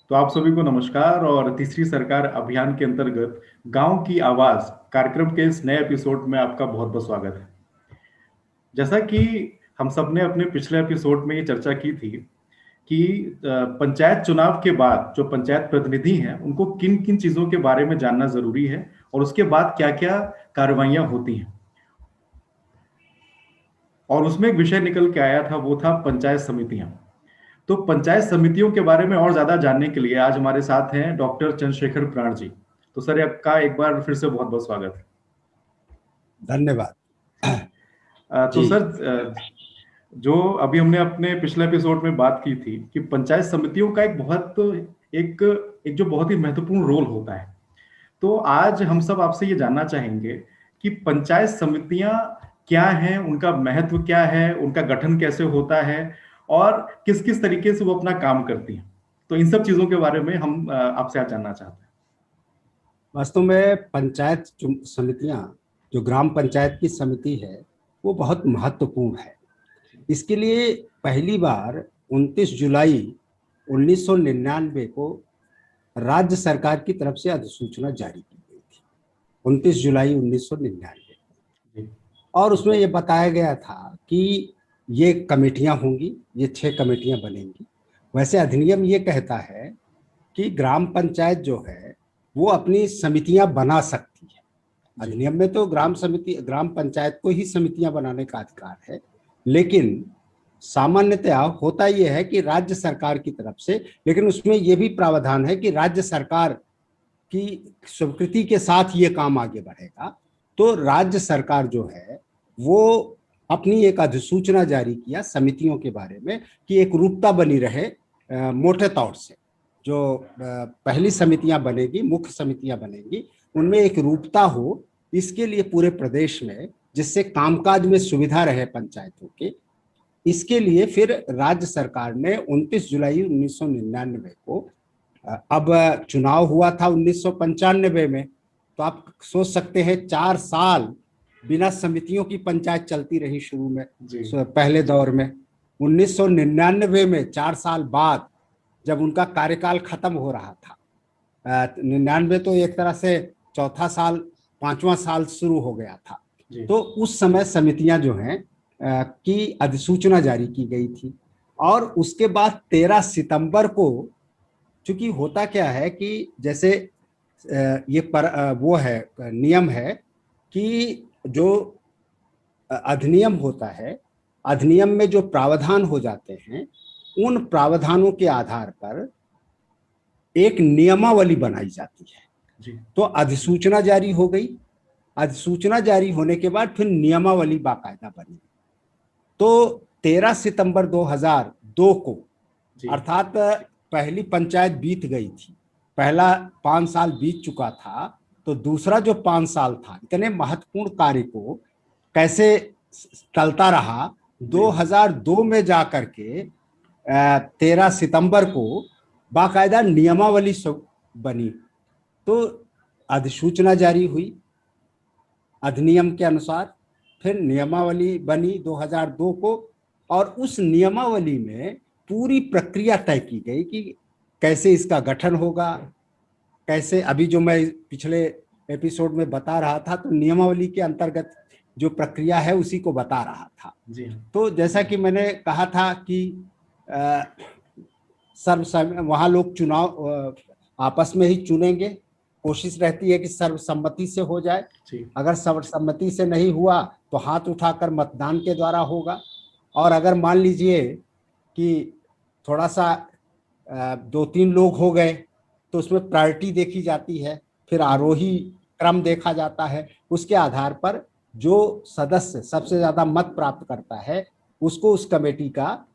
तो आप सभी को नमस्कार और तीसरी सरकार अभियान के अंतर्गत गांव की आवाज कार्यक्रम के इस नए एपिसोड में आपका बहुत बहुत स्वागत है। जैसा कि हम सब ने अपने पिछले एपिसोड में ये चर्चा की थी कि पंचायत चुनाव के बाद जो पंचायत प्रतिनिधि हैं उनको किन किन चीजों के बारे में जानना जरूरी है और उसके बाद क्या क्या कार्रवाइयां होती हैं। और उसमें एक विषय निकल के आया था, वो था पंचायत समितियां। तो पंचायत समितियों के बारे में और ज्यादा जानने के लिए आज हमारे साथ हैं डॉक्टर चंद्रशेखर प्राण जी। तो सर आपका एक बार फिर से बहुत बहुत स्वागत है। धन्यवाद। तो जी। सर, जो अभी हमने अपने पिछले एपिसोड में बात की थी कि पंचायत समितियों का एक एक जो बहुत ही महत्वपूर्ण रोल होता है। तो आज हम सब आपसे ये जानना चाहेंगे कि पंचायत समितियां क्या हैं, उनका महत्व क्या है, उनका गठन कैसे होता है और किस किस तरीके से वो अपना काम करती हैं। तो इन सब चीजों के बारे में हम आपसे आज जानना चाहते हैं। वास्तव में समितियां, जो ग्राम पंचायत की समिति है, वो बहुत महत्वपूर्ण है। इसके लिए पहली बार 29 जुलाई 1999 को राज्य सरकार की तरफ से अधिसूचना जारी की गई थी। 29 जुलाई 1999। जी। और उसमें ये बताया गया था कि ये कमेटियां होंगी, ये 6 कमेटियां बनेंगी। वैसे अधिनियम ये कहता है कि ग्राम पंचायत जो है वो अपनी समितियां बना सकती है। जी। अधिनियम में तो ग्राम पंचायत को ही समितियां बनाने का अधिकार है, लेकिन सामान्यतया होता यह है कि राज्य सरकार की तरफ से, लेकिन उसमें यह भी प्रावधान है कि राज्य सरकार की स्वीकृति के साथ ये काम आगे बढ़ेगा। तो राज्य सरकार जो है वो अपनी एक अधिसूचना जारी किया समितियों के बारे में कि एक रूपता बनी रहे। मोटे तौर से जो पहली समितियां बनेगी, मुख्य समितियां बनेगी, उनमें एक रूपता हो, इसके लिए पूरे प्रदेश में, जिससे कामकाज में सुविधा रहे पंचायतों के। इसके लिए फिर राज्य सरकार ने 29 जुलाई 1999 को, अब चुनाव हुआ था 1995 में, तो आप सोच सकते हैं 4 साल बिना समितियों की पंचायत चलती रही शुरू में, पहले दौर में। 1999 में 4 साल बाद जब उनका कार्यकाल खत्म हो रहा था, 99 तो एक तरह से चौथा साल, 5वां साल शुरू हो गया था, तो उस समय समितियां जो हैं की अधिसूचना जारी की गई थी। और उसके बाद 13 सितंबर को, चूंकि होता क्या है कि जैसे वो है, नियम है कि जो अधिनियम होता है, अधिनियम में जो प्रावधान हो जाते हैं, उन प्रावधानों के आधार पर एक नियमावली बनाई जाती है। जी। तो अधिसूचना जारी हो गई। अधिसूचना जारी होने के बाद फिर नियमावली बाकायदा बनी। तो 13 सितंबर 2002 को, अर्थात पहली पंचायत बीत गई थी, पहला 5 साल बीत चुका था, तो दूसरा जो 5 साल था, इतने महत्वपूर्ण कार्य को कैसे टलता रहा। 2002 में जाकर के 13 सितंबर को बाकायदा नियमावली बनी। तो अधिसूचना जारी हुई अधिनियम के अनुसार, फिर नियमावली बनी 2002 को, और उस नियमावली में पूरी प्रक्रिया तय की गई कि कैसे इसका गठन होगा, कैसे। अभी जो मैं पिछले एपिसोड में बता रहा था, तो नियमावली के अंतर्गत जो प्रक्रिया है उसी को बता रहा था। जी। तो जैसा कि मैंने कहा था कि वहाँ लोग चुनाव आपस में ही चुनेंगे, कोशिश रहती है कि सर्वसम्मति से हो जाए। अगर सर्वसम्मति से नहीं हुआ तो हाथ उठाकर मतदान के द्वारा होगा। और अगर मान लीजिए कि थोड़ा सा 2-3 लोग हो गए, तो उसमें प्रायोरिटी देखी जाती है, फिर आरोही क्रम देखा जाता है। उसके आधार पर जो सदस्य सबसे ज्यादा मत प्राप्त करता है, उसको उस कमेटी का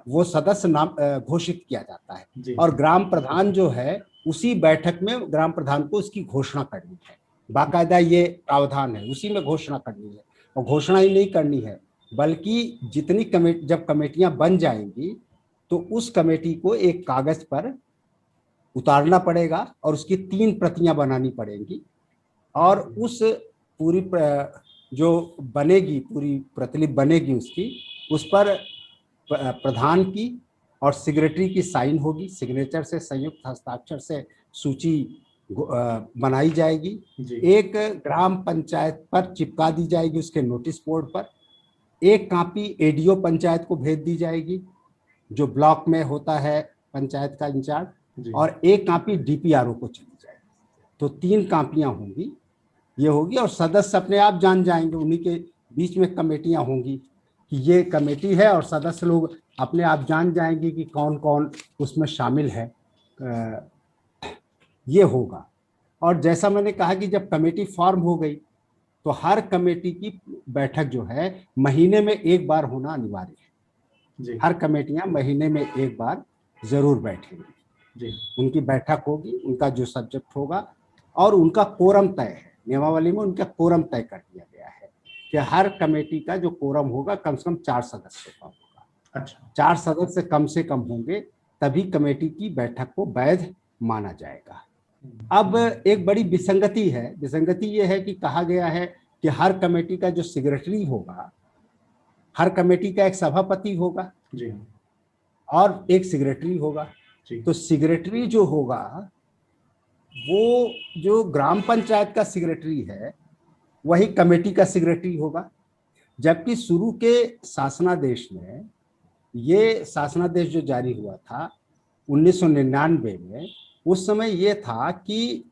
वो सदस्य नाम घोषित किया जाता है। और ग्राम प्रधान जो है, उसी बैठक में ग्राम प्रधान को उसकी घोषणा करनी है। बाकायदा ये प्रावधान है, उसी में घोषणा करनी है। और घोषणा ही नहीं करनी है, बल्कि जितनी जब कमेटियां बन जाएंगी, तो उस कमेटी को एक कागज पर उतारना पड़ेगा और उसकी 3 प्रतियां बनानी पड़ेंगी। और उस पूरी जो बनेगी, पूरी प्रतिलिपि बनेगी उसकी, उस पर प्रधान की, और सेक्रेटरी की साइन होगी, सिग्नेचर से, संयुक्त हस्ताक्षर से सूची बनाई जाएगी, जी एक ग्राम पंचायत पर चिपका दी जाएगी उसके नोटिस बोर्ड पर, एक कॉपी एडीओ पंचायत को भेज दी जाएगी जो ब्लॉक में होता है पंचायत का इंचार्ज, जी और एक कॉपी डीपीआरओ को चली जाएगी। तो 3 कॉपियां होंगी, ये होगी, और सदस्य अपने आप जान जाएंगे, उन्हीं के बीच में कमेटियां होंगी कि ये कमेटी है, और सदस्य लोग अपने आप जान जाएंगे कि कौन कौन उसमें शामिल है। ये होगा। और जैसा मैंने कहा कि जब कमेटी फॉर्म हो गई तो हर कमेटी की बैठक जो है महीने में एक बार होना अनिवार्य है। जी हर कमेटियां महीने में एक बार जरूर बैठेंगी, जी उनकी बैठक होगी, उनका जो सब्जेक्ट होगा, और उनका कोरम तय है। नियमावली में उनका कोरम तय कर दिया गया है कि हर कमेटी का जो कोरम होगा कम से कम 4 सदस्यों का होगा। अच्छा 4 सदस्य कम से कम होंगे तभी कमेटी की बैठक को वैध माना जाएगा। अब एक बड़ी विसंगति है, विसंगति ये है कि कहा गया है कि हर कमेटी का जो सेक्रेटरी होगा, हर कमेटी का एक सभापति होगा जी और एक सेक्रेटरी होगा। जी तो सेक्रेटरी जो होगा वो जो ग्राम पंचायत का सेक्रेटरी है वही कमेटी का सेक्रेटरी होगा। जबकि शुरू के शासनादेश में, ये शासनादेश जो जारी हुआ था 1999 में, उस समय ये था कि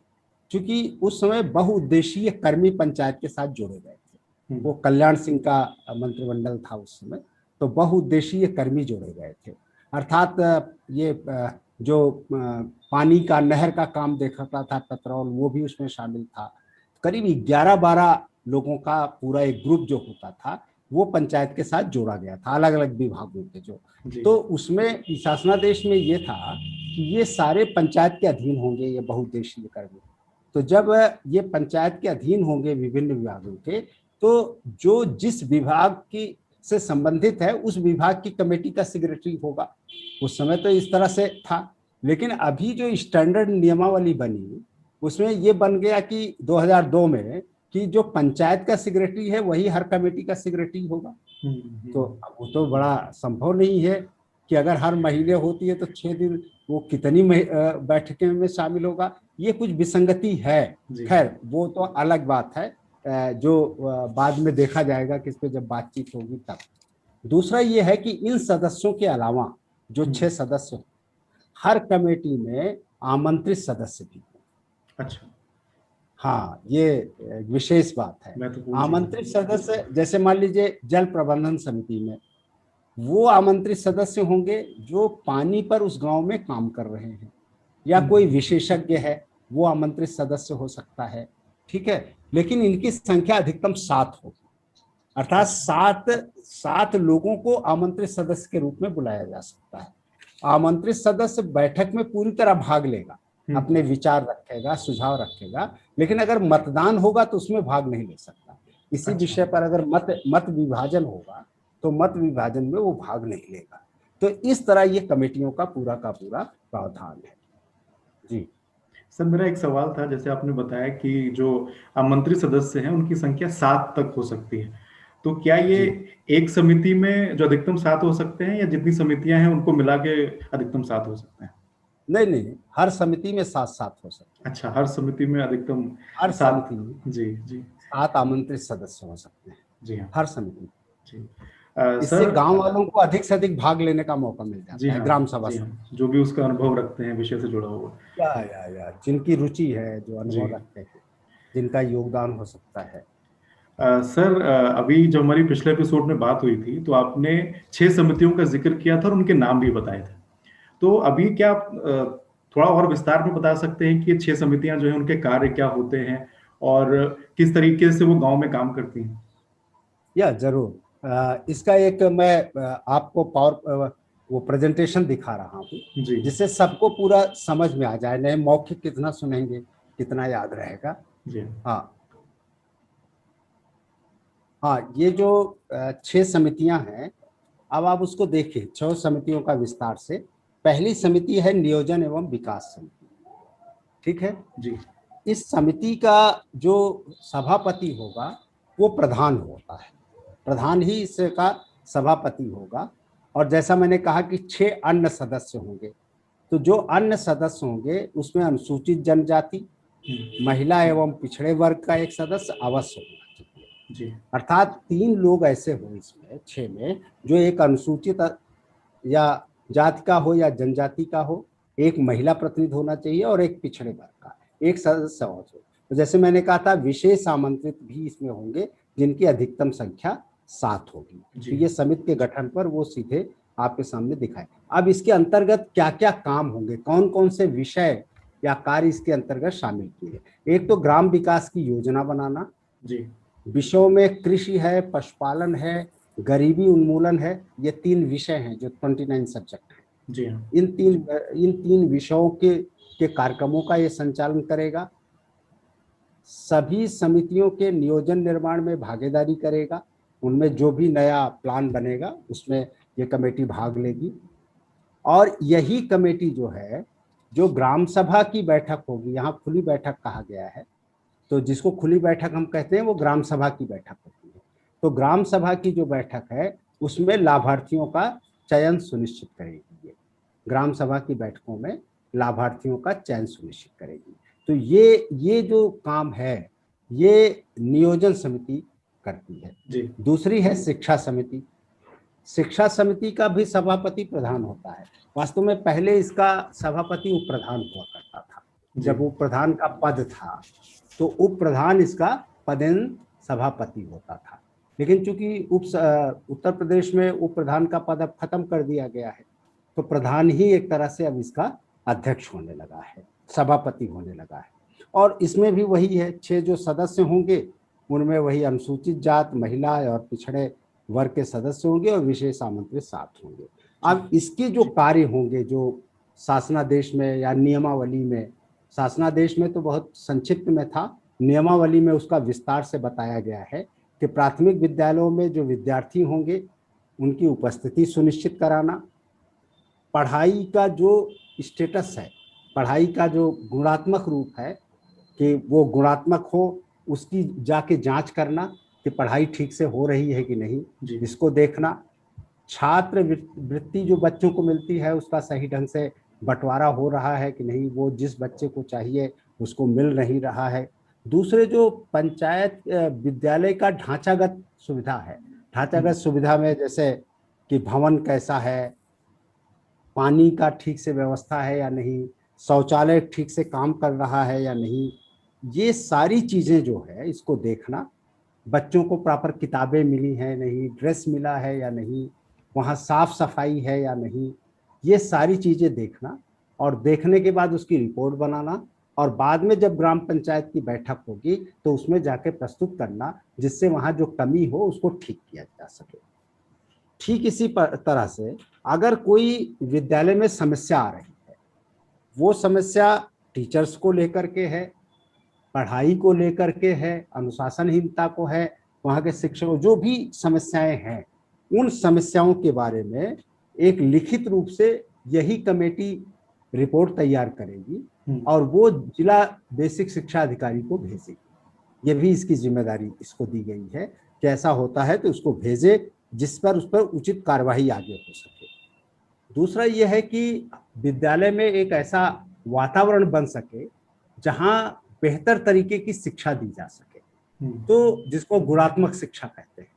चूंकि उस समय बहुउद्देशीय कर्मी पंचायत के साथ जोड़े गए थे, वो कल्याण सिंह का मंत्रिमंडल था उस समय, तो बहुउद्देशीय कर्मी जोड़े गए थे। अर्थात ये जो पानी का, नहर का काम देखता था, पेट्रोल, वो भी उसमें शामिल था। करीब 11-12 लोगों का पूरा एक ग्रुप जो होता था वो पंचायत के साथ जोड़ा गया था, अलग अलग विभागों के जो। तो उसमें शासनादेश में ये था कि ये सारे पंचायत के अधीन होंगे, ये बहुउद्देशीय कर्मी। तो जब ये पंचायत के अधीन होंगे विभिन्न विभागों के, तो जो जिस विभाग की से संबंधित है उस विभाग की कमेटी का सेक्रेटरी होगा। उस समय तो इस तरह से था, लेकिन अभी जो स्टैंडर्ड नियमावली बनी उसमें ये बन गया कि 2002 में कि जो पंचायत का सेक्रेटरी है वही हर कमेटी का सेक्रेटरी होगा। तो अब वो तो बड़ा संभव नहीं है कि अगर हर महीने होती है तो 6 दिन वो कितनी बैठकें में शामिल होगा, ये कुछ विसंगति है। खैर वो तो अलग बात है, जो बाद में देखा जाएगा कि इस पे जब बातचीत होगी तब। दूसरा ये है कि इन सदस्यों के अलावा जो 6 सदस्य, हर कमेटी में आमंत्रित सदस्य भी। अच्छा हाँ, ये विशेष बात है। आमंत्रित सदस्य जैसे मान लीजिए जल प्रबंधन समिति में वो आमंत्रित सदस्य होंगे जो पानी पर उस गांव में काम कर रहे हैं, या कोई विशेषज्ञ है वो आमंत्रित सदस्य हो सकता है, ठीक है। लेकिन इनकी संख्या अधिकतम 7 होगी, अर्थात 7 लोगों को आमंत्रित सदस्य के रूप में बुलाया जा सकता है। आमंत्रित सदस्य बैठक में पूरी तरह भाग लेगा, अपने विचार रखेगा, सुझाव रखेगा, लेकिन अगर मतदान होगा तो उसमें भाग नहीं ले सकता। इसी विषय पर अगर मत विभाजन होगा तो मत विभाजन में वो भाग नहीं लेगा। तो इस तरह ये कमेटियों का पूरा प्रावधान है। जी सर, मेरा एक सवाल था, जैसे आपने बताया कि जो आमंत्रित सदस्य हैं उनकी संख्या 7 तक हो सकती है, तो क्या ये एक समिति में जो अधिकतम 7 हो सकते हैं, या जितनी समितियां हैं उनको मिला के अधिकतम 7 हो सकते हैं? नहीं, हर समिति में 7 हो सकते हैं। अच्छा, हर समिति में अधिकतम हर 7? समिति में जी जी 7 आमंत्रित सदस्य हो सकते हैं। जी हाँ हर समिति। जी। इससे सर, गांव वालों को अधिक से अधिक भाग लेने का मौका मिल जी जाता है, हाँ ग्राम सभा जी से। हाँ, जो भी उसका अनुभव रखते हैं विषय से जुड़ा हुआ। या जिनकी रुचि है, जो जी अनुभव रखते हैं, जिनका योगदान हो सकता है। सर, अभी जब हमारी पिछले एपिसोड में बात हुई थी तो आपने 6 समितियों का जिक्र किया था और उनके नाम भी बताए थे। तो अभी क्या आप थोड़ा और विस्तार में बता सकते हैं कि ये 6 समितियां जो हैं उनके कार्य क्या होते हैं और किस तरीके से वो गांव में काम करती हैं? या जरूर, इसका एक मैं आपको पावर वो प्रेजेंटेशन दिखा रहा हूँ जी जिससे सबको पूरा समझ में आ जाए। नहीं मौखिक कितना सुनेंगे, कितना याद रहेगा। जी हाँ हाँ, ये जो 6 समितियां हैं, अब आप उसको देखिए 6 समितियों का विस्तार से। पहली समिति है नियोजन एवं विकास समिति, ठीक है जी इस समिति का जो सभापति होगा वो प्रधान होता है, प्रधान ही इसका सभापति होगा। और जैसा मैंने कहा कि 6 अन्य सदस्य होंगे। तो जो अन्य सदस्य होंगे उसमें अनुसूचित जनजाति, महिला एवं पिछड़े वर्ग का एक सदस्य अवश्य होना चाहिए। जी अर्थात 3 लोग ऐसे हो इसमें 6 में जो एक अनुसूचित या जाति का हो या जनजाति का हो, एक महिला प्रतिनिधि होना चाहिए और एक पिछड़े वर्ग का एक सदस्य हो। तो जैसे मैंने कहा था विशेष आमंत्रित भी इसमें होंगे जिनकी अधिकतम संख्या 7 होगी। तो ये समिति के गठन पर वो सीधे आपके सामने दिखाए। अब इसके अंतर्गत क्या क्या काम होंगे, कौन कौन से विषय या कार्य इसके अंतर्गत शामिल किए। एक तो ग्राम विकास की योजना बनाना, जी विषयों में कृषि है, पशुपालन है, गरीबी उन्मूलन है। ये 3 विषय हैं जो 29 सब्जेक्ट हैं। जी हाँ इन तीन विषयों के कार्यक्रमों का ये संचालन करेगा। सभी समितियों के नियोजन निर्माण में भागीदारी करेगा। उनमें जो भी नया प्लान बनेगा उसमें ये कमेटी भाग लेगी। और यही कमेटी जो है, जो ग्राम सभा की बैठक होगी, यहाँ खुली बैठक कहा गया है, तो जिसको खुली बैठक हम कहते हैं वो ग्राम सभा की बैठक होती है। तो ग्राम सभा की जो बैठक है उसमें लाभार्थियों का चयन सुनिश्चित करेगी। ये ग्राम सभा की बैठकों में लाभार्थियों का चयन सुनिश्चित करेगी। तो ये जो काम है ये नियोजन समिति करती है। जी दूसरी है शिक्षा समिति। शिक्षा समिति का भी सभापति प्रधान होता है। वास्तव में पहले इसका सभापति उप प्रधान हुआ करता था। जब उप प्रधान का पद था तो उप प्रधान इसका पदेन सभापति होता था। लेकिन चूंकि उत्तर प्रदेश में उप प्रधान का पद अब खत्म कर दिया गया है तो प्रधान ही एक तरह से अब इसका अध्यक्ष होने लगा है, सभापति होने लगा है। और इसमें भी वही है, 6 जो सदस्य होंगे उनमें वही अनुसूचित जात, महिला और पिछड़े वर्ग के सदस्य होंगे और विशेष आमंत्रित 7 होंगे। अब इसके जो कार्य होंगे, जो शासनादेश में या नियमावली में, शासनादेश में तो बहुत संक्षिप्त में था, नियमावली में उसका विस्तार से बताया गया है कि प्राथमिक विद्यालयों में जो विद्यार्थी होंगे उनकी उपस्थिति सुनिश्चित कराना, पढ़ाई का जो स्टेटस है, पढ़ाई का जो गुणात्मक रूप है कि वो गुणात्मक हो, उसकी जाके जांच करना कि पढ़ाई ठीक से हो रही है कि नहीं, इसको देखना। छात्र वृत्ति जो बच्चों को मिलती है उसका सही ढंग से बंटवारा हो रहा है कि नहीं, वो जिस बच्चे को चाहिए उसको मिल नहीं रहा है। दूसरे जो पंचायत विद्यालय का ढांचागत सुविधा है, ढांचागत सुविधा में जैसे कि भवन कैसा है, पानी का ठीक से व्यवस्था है या नहीं, शौचालय ठीक से काम कर रहा है या नहीं, ये सारी चीजें जो है इसको देखना। बच्चों को प्रॉपर किताबें मिली हैं नहीं, ड्रेस मिला है या नहीं, वहाँ साफ सफाई है या नहीं, ये सारी चीजें देखना। और देखने के बाद उसकी रिपोर्ट बनाना और बाद में जब ग्राम पंचायत की बैठक होगी तो उसमें जाके प्रस्तुत करना, जिससे वहाँ जो कमी हो उसको ठीक किया जा सके। ठीक इसी तरह से अगर कोई विद्यालय में समस्या आ रही है, वो समस्या टीचर्स को लेकर के है, पढ़ाई को लेकर के है, अनुशासनहीनता को है, वहाँ के शिक्षकों, जो भी समस्याएं हैं उन समस्याओं के बारे में एक लिखित रूप से यही कमेटी रिपोर्ट तैयार करेगी और वो जिला बेसिक शिक्षा अधिकारी को भेजेगी। ये भी इसकी जिम्मेदारी इसको दी गई है कि ऐसा होता है तो उसको भेजे, जिस पर उस पर उचित कार्यवाही आगे हो सके। दूसरा ये है कि विद्यालय में एक ऐसा वातावरण बन सके जहाँ बेहतर तरीके की शिक्षा दी जा सके, तो जिसको गुणात्मक शिक्षा कहते हैं।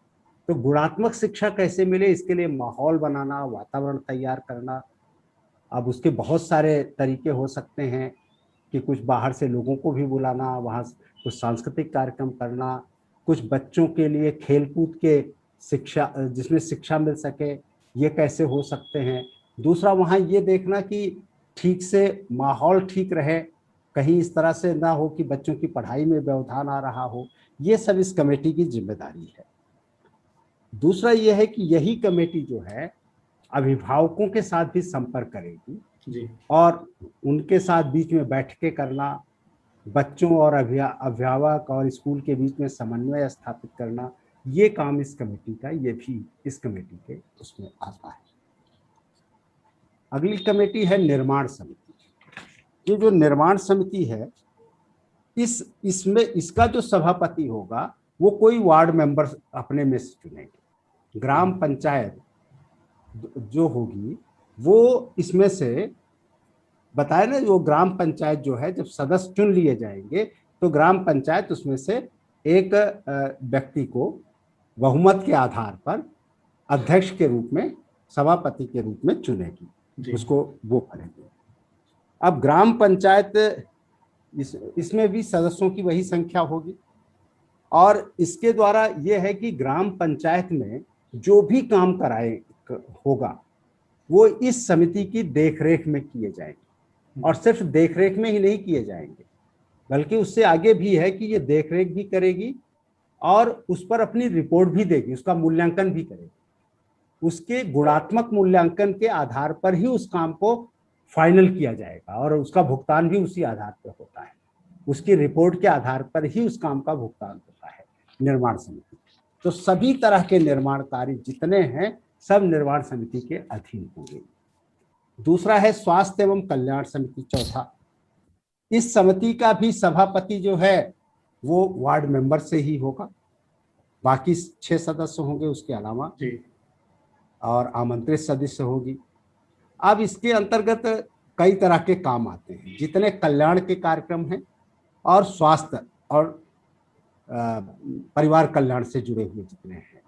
तो गुणात्मक शिक्षा कैसे मिले, इसके लिए माहौल बनाना, वातावरण तैयार करना। अब उसके बहुत सारे तरीके हो सकते हैं कि कुछ बाहर से लोगों को भी बुलाना, वहाँ कुछ सांस्कृतिक कार्यक्रम करना, कुछ बच्चों के लिए खेलकूद के शिक्षा, जिसमें शिक्षा मिल सके, ये कैसे हो सकते हैं। दूसरा वहाँ ये देखना कि ठीक से माहौल ठीक रहे, कहीं इस तरह से ना हो कि बच्चों की पढ़ाई में व्यवधान आ रहा हो। ये सब इस कमेटी की जिम्मेदारी है। दूसरा ये है कि यही कमेटी जो है अभिभावकों के साथ भी संपर्क करेगी जी। और उनके साथ बीच में बैठकें करना, बच्चों और अभिभावक और स्कूल के बीच में समन्वय स्थापित करना, ये काम इस कमेटी का, ये भी इस कमेटी के उसमें आता है। अगली कमेटी है निर्माण समिति। ये जो निर्माण समिति है इसमें इसका जो सभापति होगा वो कोई वार्ड मेंबर अपने में से चुनेंगे। ग्राम पंचायत जो होगी वो इसमें से बताया ना, वो ग्राम पंचायत जो है जब सदस्य चुन लिए जाएंगे तो ग्राम पंचायत उसमें से एक व्यक्ति को बहुमत के आधार पर अध्यक्ष के रूप में, सभापति के रूप में चुनेगी, जी उसको वो करेंगे। अब ग्राम पंचायत इसमें भी सदस्यों की वही संख्या होगी और इसके द्वारा यह है कि ग्राम पंचायत में जो भी काम कराए होगा वो इस समिति की देखरेख में किए जाएंगे। और सिर्फ देखरेख में ही नहीं किए जाएंगे, बल्कि उससे आगे भी है कि ये देखरेख भी करेगी और उस पर अपनी रिपोर्ट भी देगी, उसका मूल्यांकन भी करेगी। उसके गुणात्मक मूल्यांकन के आधार पर ही उस काम को फाइनल किया जाएगा और उसका भुगतान भी उसी आधार पर होता है। उसकी रिपोर्ट के आधार पर ही उस काम का भुगतान होता है निर्माण समिति। तो सभी तरह के निर्माण कार्य जितने हैं सब निर्माण समिति के अधीन होंगे। दूसरा है स्वास्थ्य एवं कल्याण समिति, चौथा। इस समिति का भी सभापति जो है वो वार्ड मेंबर से ही होगा, बाकी 6 सदस्य होंगे उसके अलावा, जी और आमंत्रित सदस्य होगी। अब इसके अंतर्गत कई तरह के काम आते हैं, जितने कल्याण के कार्यक्रम हैं और स्वास्थ्य और परिवार कल्याण से जुड़े हुए जितने हैं,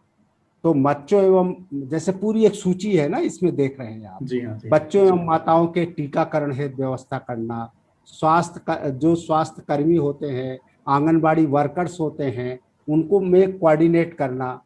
तो बच्चों एवं, जैसे पूरी एक सूची है ना इसमें देख रहे हैं आप, जी हाँ जी। बच्चों एवं माताओं के टीकाकरण हेतु व्यवस्था करना, स्वास्थ्य का जो स्वास्थ्य कर्मी होते हैं, आंगनबाड़ी वर्कर्स होते हैं, उनको में कोऑर्डिनेट करना,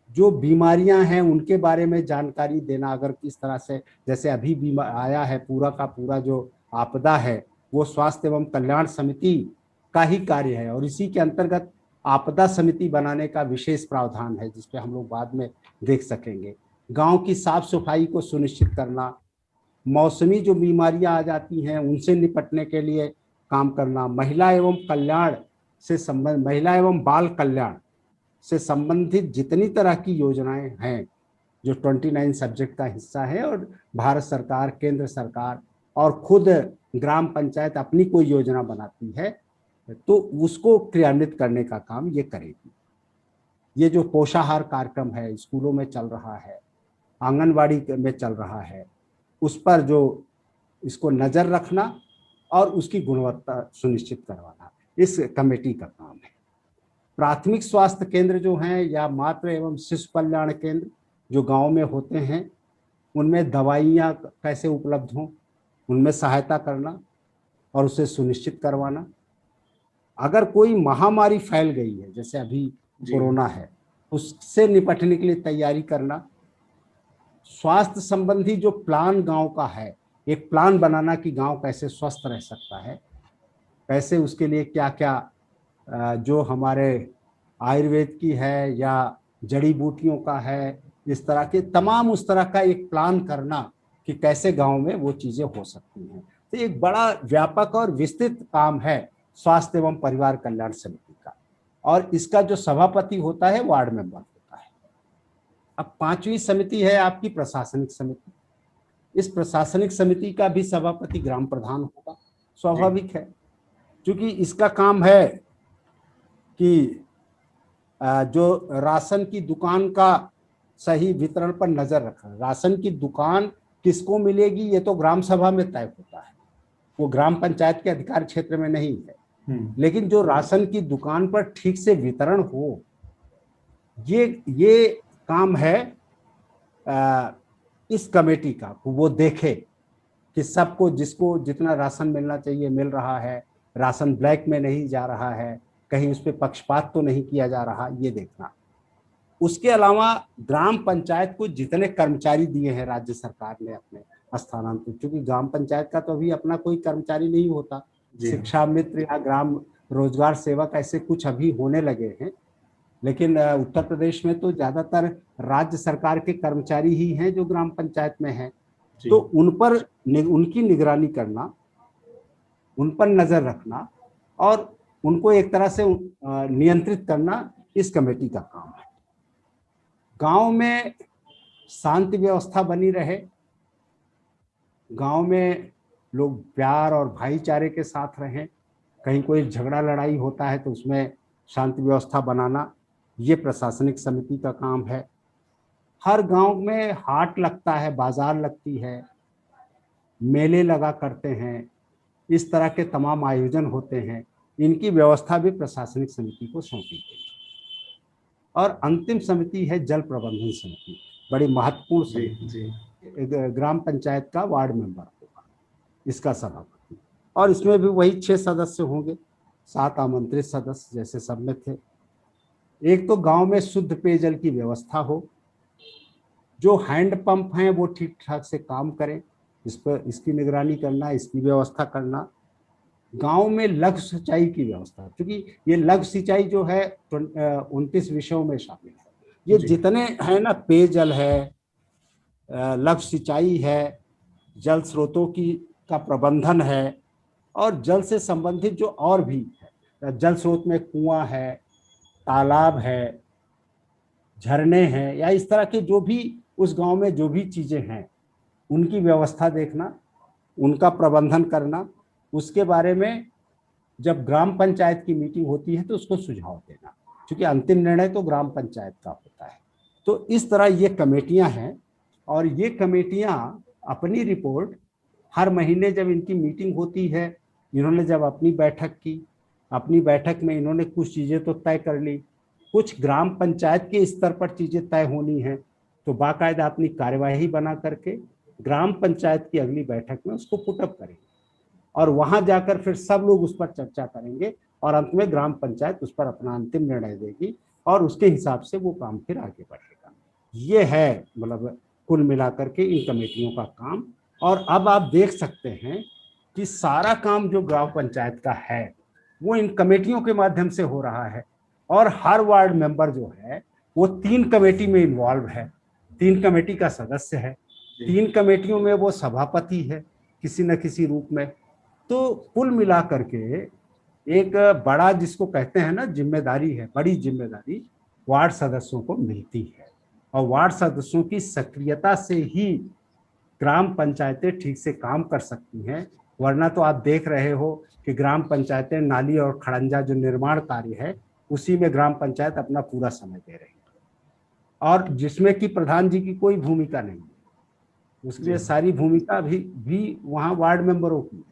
जो बीमारियां हैं उनके बारे में जानकारी देना, अगर किस तरह से, जैसे अभी बीमार आया है पूरा का पूरा जो आपदा है वो स्वास्थ्य एवं कल्याण समिति का ही कार्य है और इसी के अंतर्गत आपदा समिति बनाने का विशेष प्रावधान है जिसपे हम लोग बाद में देख सकेंगे। गांव की साफ सफाई को सुनिश्चित करना, मौसमी जो बीमारियां आ जाती हैं उनसे निपटने के लिए काम करना, महिला एवं कल्याण से संबंध, महिला एवं बाल कल्याण से संबंधित जितनी तरह की योजनाएं हैं जो 29 सब्जेक्ट का हिस्सा है, और भारत सरकार, केंद्र सरकार और खुद ग्राम पंचायत अपनी कोई योजना बनाती है तो उसको क्रियान्वित करने का काम ये करेगी। ये जो पोषाहार कार्यक्रम है स्कूलों में चल रहा है, आंगनबाड़ी में चल रहा है, उस पर जो इसको नजर रखना और उसकी गुणवत्ता सुनिश्चित करवाना इस कमेटी का काम है। प्राथमिक स्वास्थ्य केंद्र जो हैं या मातृ एवं शिशु कल्याण केंद्र जो गांव में होते हैं, उनमें दवाइयाँ कैसे उपलब्ध हों उनमें सहायता करना और उसे सुनिश्चित करवाना। अगर कोई महामारी फैल गई है जैसे अभी कोरोना है, उससे निपटने के लिए तैयारी करना, स्वास्थ्य संबंधी जो प्लान गांव का है, एक प्लान बनाना कि गांव कैसे स्वस्थ रह सकता है, कैसे उसके लिए क्या क्या जो हमारे आयुर्वेद की है या जड़ी बूटियों का है, इस तरह के तमाम उस तरह का एक प्लान करना कि कैसे गांव में वो चीजें हो सकती हैं। तो एक बड़ा व्यापक और विस्तृत काम है स्वास्थ्य एवं परिवार कल्याण समिति का, और इसका जो सभापति होता है वार्ड मेंबर होता है। अब 5वीं समिति है आपकी प्रशासनिक समिति। इस प्रशासनिक समिति का भी सभापति ग्राम प्रधान होगा, स्वाभाविक है, क्योंकि इसका काम है कि जो राशन की दुकान का सही वितरण पर नजर रखना। राशन की दुकान किसको मिलेगी ये तो ग्राम सभा में तय होता है, वो ग्राम पंचायत के अधिकार क्षेत्र में नहीं है। लेकिन जो राशन की दुकान पर ठीक से वितरण हो, ये काम है इस कमेटी का, वो देखे कि सबको जिसको जितना राशन मिलना चाहिए मिल रहा है, राशन ब्लैक में नहीं जा रहा है, कहीं उस पर पक्षपात तो नहीं किया जा रहा, ये देखना। उसके अलावा ग्राम पंचायत को जितने कर्मचारी दिए हैं राज्य सरकार ने अपने स्थानांतरित, क्योंकि ग्राम पंचायत का तो अभी अपना कोई कर्मचारी नहीं होता, शिक्षा मित्र या ग्राम रोजगार सेवक ऐसे कुछ अभी होने लगे हैं, लेकिन उत्तर प्रदेश में तो ज्यादातर राज्य सरकार के कर्मचारी ही हैं जो ग्राम पंचायत में हैं। तो उन पर उनकी निगरानी करना, उन पर नजर रखना और उनको एक तरह से नियंत्रित करना इस कमेटी का काम है। गांव में शांति व्यवस्था बनी रहे, गांव में लोग प्यार और भाईचारे के साथ रहें, कहीं कोई झगड़ा लड़ाई होता है तो उसमें शांति व्यवस्था बनाना, ये प्रशासनिक समिति का काम है। हर गांव में हाट लगता है, बाजार लगती है, मेले लगा करते हैं, इस तरह के तमाम आयोजन होते हैं। इनकी व्यवस्था भी प्रशासनिक समिति को सौंपी गई। और अंतिम समिति है जल प्रबंधन समिति, बड़ी महत्वपूर्ण जी समिति। जी ग्राम पंचायत का वार्ड मेंबर होगा इसका सभापति, और इसमें भी वही 6 सदस्य होंगे, 7 आमंत्रित सदस्य जैसे सब में थे। एक तो गांव में शुद्ध पेयजल की व्यवस्था हो, जो हैंडपंप हैं वो ठीक ठाक से काम करें, इस पर इसकी निगरानी करना, इसकी व्यवस्था करना। गांव में लघु सिंचाई की व्यवस्था, क्योंकि ये लघु सिंचाई जो है 29 विषयों में शामिल है। ये जी जितने हैं ना, पेयजल है, लघु सिंचाई है, जल स्रोतों की का प्रबंधन है, और जल से संबंधित जो और भी है, जल स्रोत में कुआं है, तालाब है, झरने हैं, या इस तरह के जो भी उस गांव में जो भी चीजें हैं, उनकी व्यवस्था देखना, उनका प्रबंधन करना। उसके बारे में जब ग्राम पंचायत की मीटिंग होती है तो उसको सुझाव देना, क्योंकि अंतिम निर्णय तो ग्राम पंचायत का होता है। तो इस तरह ये कमेटियां हैं, और ये कमेटियां अपनी रिपोर्ट हर महीने जब इनकी मीटिंग होती है, इन्होंने जब अपनी बैठक की, अपनी बैठक में इन्होंने कुछ चीजें तो तय कर ली, कुछ ग्राम पंचायत के स्तर पर चीजें तय होनी है, तो बाकायदा अपनी कार्यवाही बना करके ग्राम पंचायत की अगली बैठक में उसको पुटअप करेंगे, और वहां जाकर फिर सब लोग उस पर चर्चा करेंगे, और अंत में ग्राम पंचायत उस पर अपना अंतिम निर्णय देगी, और उसके हिसाब से वो काम फिर आगे बढ़ेगा। ये है मतलब कुल मिलाकर के इन कमेटियों का काम। और अब आप देख सकते हैं कि सारा काम जो ग्राम पंचायत का है वो इन कमेटियों के माध्यम से हो रहा है, और हर वार्ड मेंबर जो है वो 3 कमेटी में इन्वॉल्व है, 3 कमेटी का सदस्य है, 3 कमेटियों में वो सभापति है किसी न किसी रूप में। तो कुल मिलाकर के एक बड़ा, जिसको कहते हैं ना जिम्मेदारी है, बड़ी जिम्मेदारी वार्ड सदस्यों को मिलती है, और वार्ड सदस्यों की सक्रियता से ही ग्राम पंचायतें ठीक से काम कर सकती हैं। वरना तो आप देख रहे हो कि ग्राम पंचायतें नाली और खड़ंजा जो निर्माण कार्य है उसी में ग्राम पंचायत अपना पूरा समय दे रही है, और जिसमें कि प्रधान जी की कोई भूमिका नहीं है, उसमें सारी भूमिका भी वहाँ वार्ड मेंबरों की है।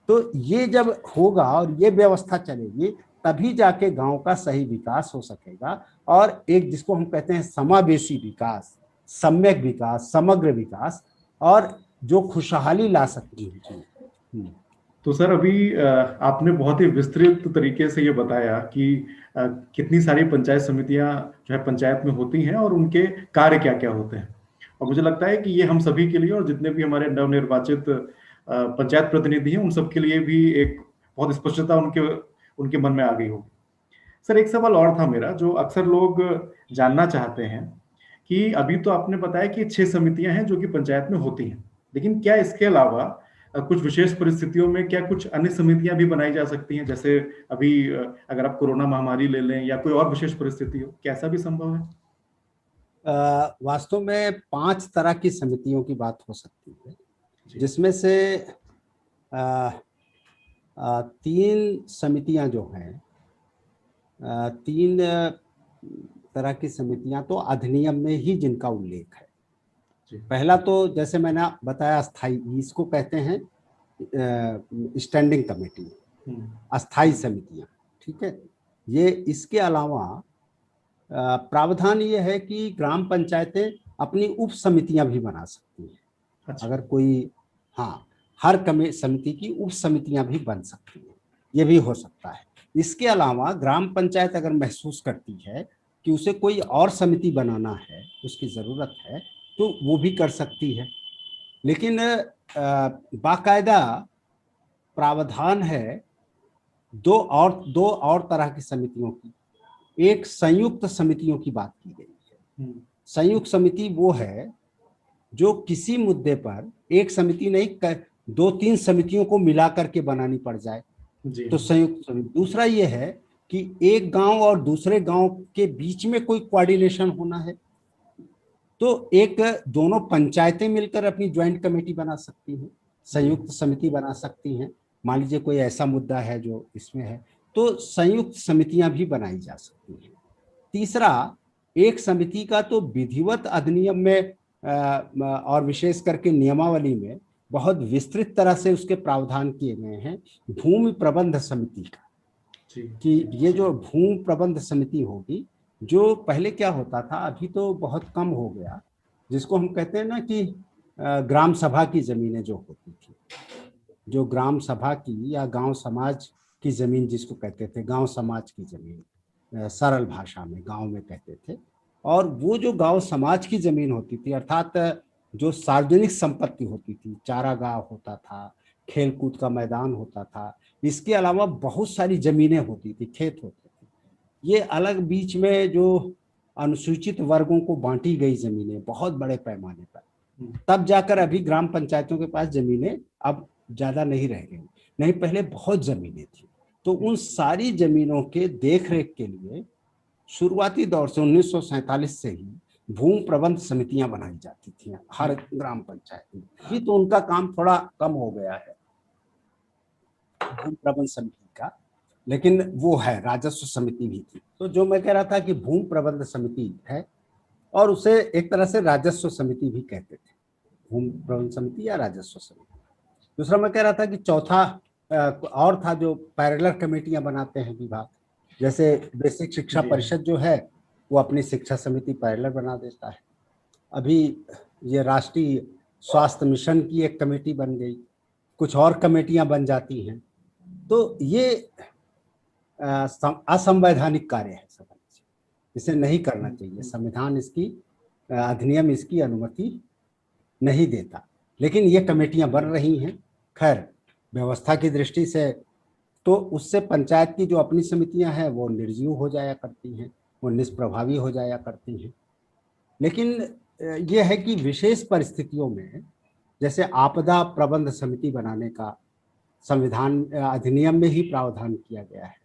तो ये जब होगा और ये व्यवस्था चलेगी, तभी जाके गांव का सही विकास हो सकेगा, और एक जिसको हम कहते हैं समावेशी विकास, सम्यक विकास, समग्र विकास, और जो खुशहाली ला सकती है। तो सर अभी आपने बहुत ही विस्तृत तरीके से ये बताया कि कितनी सारी पंचायत समितियां जो है पंचायत में होती हैं और उनके कार्य क्या क्या होते हैं। और मुझे लगता है कि ये हम सभी के लिए और जितने भी हमारे नवनिर्वाचित पंचायत प्रतिनिधि हैं उन सब के लिए भी एक बहुत स्पष्टता उनके उनके मन में आ गई होगी। सर एक सवाल और था मेरा जो अक्सर लोग जानना चाहते हैं कि अभी तो आपने बताया कि 6 समितियां हैं जो कि पंचायत में होती हैं, लेकिन क्या इसके अलावा कुछ विशेष परिस्थितियों में क्या कुछ अन्य समितियां भी बनाई जा सकती हैं? जैसे अभी अगर आप कोरोना महामारी ले लें या कोई और विशेष परिस्थिति हो, क्या ऐसा भी संभव है? वास्तव में 5 तरह की समितियों की बात हो सकती है, जिसमें से 3 समितियां जो हैं, 3 तरह की समितियां तो अधिनियम में ही जिनका उल्लेख है। पहला तो जैसे मैंने बताया अस्थाई, इसको कहते हैं स्टैंडिंग कमेटी, अस्थाई समितियां, ठीक है। ये इसके अलावा प्रावधान ये है कि ग्राम पंचायतें अपनी उप समितियां भी बना सकती हैं। अच्छा। अगर कोई, हाँ, हर समिति की उप समितियां भी बन सकती हैं, ये भी हो सकता है। इसके अलावा ग्राम पंचायत अगर महसूस करती है कि उसे कोई और समिति बनाना है, उसकी जरूरत है, तो वो भी कर सकती है। लेकिन बाकायदा प्रावधान है दो और तरह की समितियों की। एक संयुक्त समितियों की बात की गई है। संयुक्त समिति वो है जो किसी मुद्दे पर एक समिति नहीं, 2-3 समितियों को मिला करके बनानी पड़ जाए, तो संयुक्त समिति। दूसरा ये है कि एक गांव और दूसरे गांव के बीच में कोई कोऑर्डिनेशन होना है, तो एक दोनों पंचायतें मिलकर अपनी ज्वाइंट कमेटी बना सकती हैं, संयुक्त समिति बना सकती हैं। मान लीजिए कोई ऐसा मुद्दा है जो इसमें है, तो संयुक्त समितियां भी बनाई जा सकती हैं। तीसरा, एक समिति का तो विधिवत अधिनियम में और विशेष करके नियमावली में बहुत विस्तृत तरह से उसके प्रावधान किए गए हैं भूमि प्रबंध समिति का, कि ये जो भूमि प्रबंध समिति होगी, जो पहले क्या होता था, अभी तो बहुत कम हो गया, जिसको हम कहते हैं ना कि ग्राम सभा की जमीनें जो होती थी, जो ग्राम सभा की या गांव समाज की जमीन जिसको कहते थे, गांव समाज की जमीन, सरल भाषा में गांव में कहते थे। और वो जो गांव समाज की जमीन होती थी, अर्थात जो सार्वजनिक संपत्ति होती थी, चारागाह होता था, खेल कूद का मैदान होता था, इसके अलावा बहुत सारी जमीनें होती थी, खेत होते थे, ये अलग बीच में जो अनुसूचित वर्गों को बांटी गई जमीनें बहुत बड़े पैमाने पर, तब जाकर अभी ग्राम पंचायतों के पास जमीनें अब ज्यादा नहीं रह गई, नहीं पहले बहुत जमीनें थी। तो उन सारी जमीनों के देखरेख के लिए शुरुआती दौर से 1947 से ही भूमि प्रबंध समितियां बनाई जाती थी हर ग्राम पंचायत में। अभी तो उनका काम थोड़ा कम हो गया है भूमि प्रबंध समिति का, लेकिन वो है, राजस्व समिति भी थी। तो जो मैं कह रहा था कि भूमि प्रबंध समिति है और उसे एक तरह से राजस्व समिति भी कहते थे, भूमि प्रबंध समिति या राजस्व समिति। दूसरा मैं कह रहा था कि चौथा और था जो पैरेलल कमेटियां बनाते हैं विभाग, जैसे बेसिक शिक्षा परिषद जो है वो अपनी शिक्षा समिति पैरेलल बना देता है। अभी ये राष्ट्रीय स्वास्थ्य मिशन की एक कमेटी बन गई, कुछ और कमेटियां बन जाती हैं। तो ये असंवैधानिक कार्य है, इसे नहीं करना चाहिए, संविधान इसकी अधिनियम इसकी अनुमति नहीं देता, लेकिन ये कमेटियां बन रही हैं। खैर व्यवस्था की दृष्टि से तो उससे पंचायत की जो अपनी समितियां हैं वो निर्जीव हो जाया करती हैं, वो निष्प्रभावी हो जाया करती हैं। लेकिन यह है कि विशेष परिस्थितियों में जैसे आपदा प्रबंध समिति बनाने का संविधान अधिनियम में ही प्रावधान किया गया है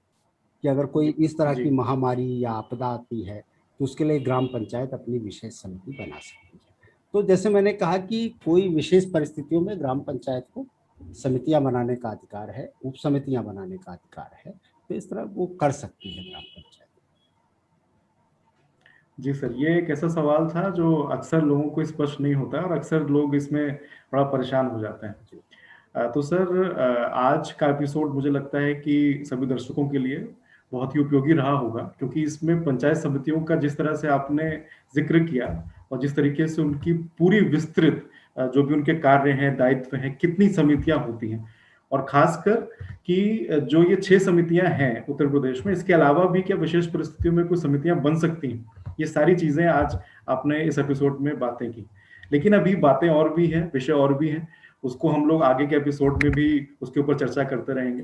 कि अगर कोई इस तरह की महामारी या आपदा आती है तो उसके लिए ग्राम पंचायत अपनी विशेष समिति बना सकती है। तो जैसे मैंने कहा कि कोई विशेष परिस्थितियों में ग्राम पंचायत को समितियां बनाने का अधिकार है, उप समितियां बनाने का अधिकार है, तो इस तरह वो कर सकती है ग्राम पंचायत। जी सर, ये एक ऐसा सवाल था जो अक्सर लोगों को स्पष्ट नहीं होता और अक्सर लोग इसमें बड़ा परेशान हो जाते हैं। तो सर आज का एपिसोड मुझे लगता है कि सभी दर्शकों के लिए बहुत ही उपयोगी रहा होगा, क्योंकि इसमें पंचायत समितियों का जिस तरह से आपने जिक्र किया और जिस तरीके से उनकी पूरी विस्तृत जो भी उनके कार्य हैं, दायित्व हैं, कितनी समितियां होती हैं, और खासकर कि जो ये 6 समितियां हैं उत्तर प्रदेश में, इसके अलावा भी क्या विशेष परिस्थितियों में कुछ समितियां बन सकती हैं, ये सारी चीजें आज आपने इस एपिसोड में बातें की। लेकिन अभी बातें और भी हैं, विषय और भी हैं, उसको हम लोग आगे के एपिसोड में भी उसके ऊपर चर्चा करते रहेंगे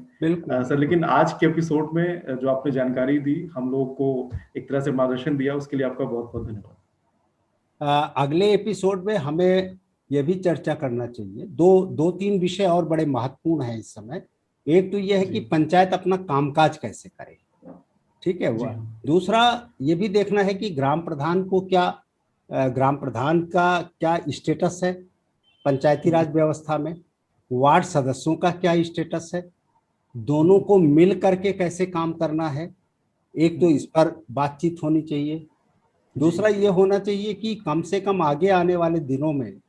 सर। लेकिन आज के एपिसोड में जो आपने जानकारी दी, हम लोग को एक तरह से मार्गदर्शन दिया, उसके लिए आपका बहुत बहुत धन्यवाद। अगले एपिसोड में हमें यह भी चर्चा करना चाहिए, दो तीन विषय और बड़े महत्वपूर्ण हैं इस समय। एक तो यह है कि पंचायत अपना कामकाज कैसे करे, ठीक है, वह दूसरा ये भी देखना है कि ग्राम प्रधान का क्या स्टेटस है पंचायती राज व्यवस्था में, वार्ड सदस्यों का क्या स्टेटस है, दोनों को मिल करके कैसे काम करना है, एक तो इस पर बातचीत होनी चाहिए। दूसरा ये होना चाहिए कि कम से कम आगे आने वाले दिनों में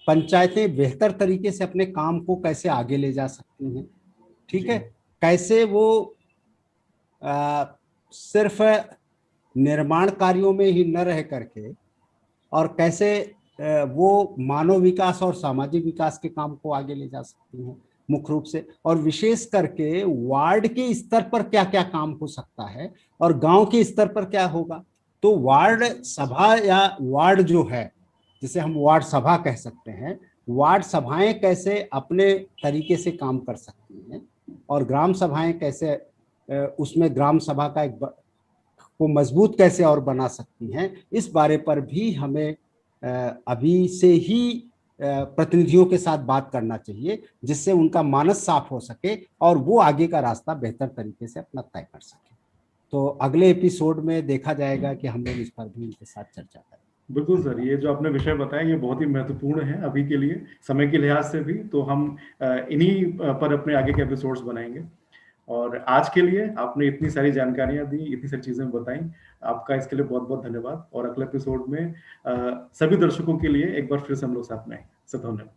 पंचायतें बेहतर तरीके से अपने काम को कैसे आगे ले जा सकती हैं, ठीक है, कैसे वो सिर्फ निर्माण कार्यों में ही न रह करके और कैसे वो मानव विकास और सामाजिक विकास के काम को आगे ले जा सकती हैं मुख्य रूप से, और विशेष करके वार्ड के स्तर पर क्या क्या काम हो सकता है और गांव के स्तर पर क्या होगा। तो वार्ड सभा या वार्ड जो है, जिसे हम वार्ड सभा कह सकते हैं, वार्ड सभाएं कैसे अपने तरीके से काम कर सकती हैं और ग्राम सभाएं कैसे उसमें ग्राम सभा का एक को मजबूत कैसे और बना सकती हैं, इस बारे पर भी हमें अभी से ही प्रतिनिधियों के साथ बात करना चाहिए, जिससे उनका मानस साफ हो सके और वो आगे का रास्ता बेहतर तरीके से अपना तय कर सके। तो अगले एपिसोड में देखा जाएगा कि हम लोग इस पर भी उनके साथ चर्चा करें। बिल्कुल सर, ये जो आपने विषय बताया ये बहुत ही महत्वपूर्ण है अभी के लिए, समय के लिहाज से भी। तो हम इन्हीं पर अपने आगे के एपिसोड्स बनाएंगे। और आज के लिए आपने इतनी सारी जानकारियां दी, इतनी सारी चीजें बताई, आपका इसके लिए बहुत बहुत धन्यवाद। और अगले एपिसोड में सभी दर्शकों के लिए एक बार फिर से हम लोग साथ में आए। सब धन्यवाद।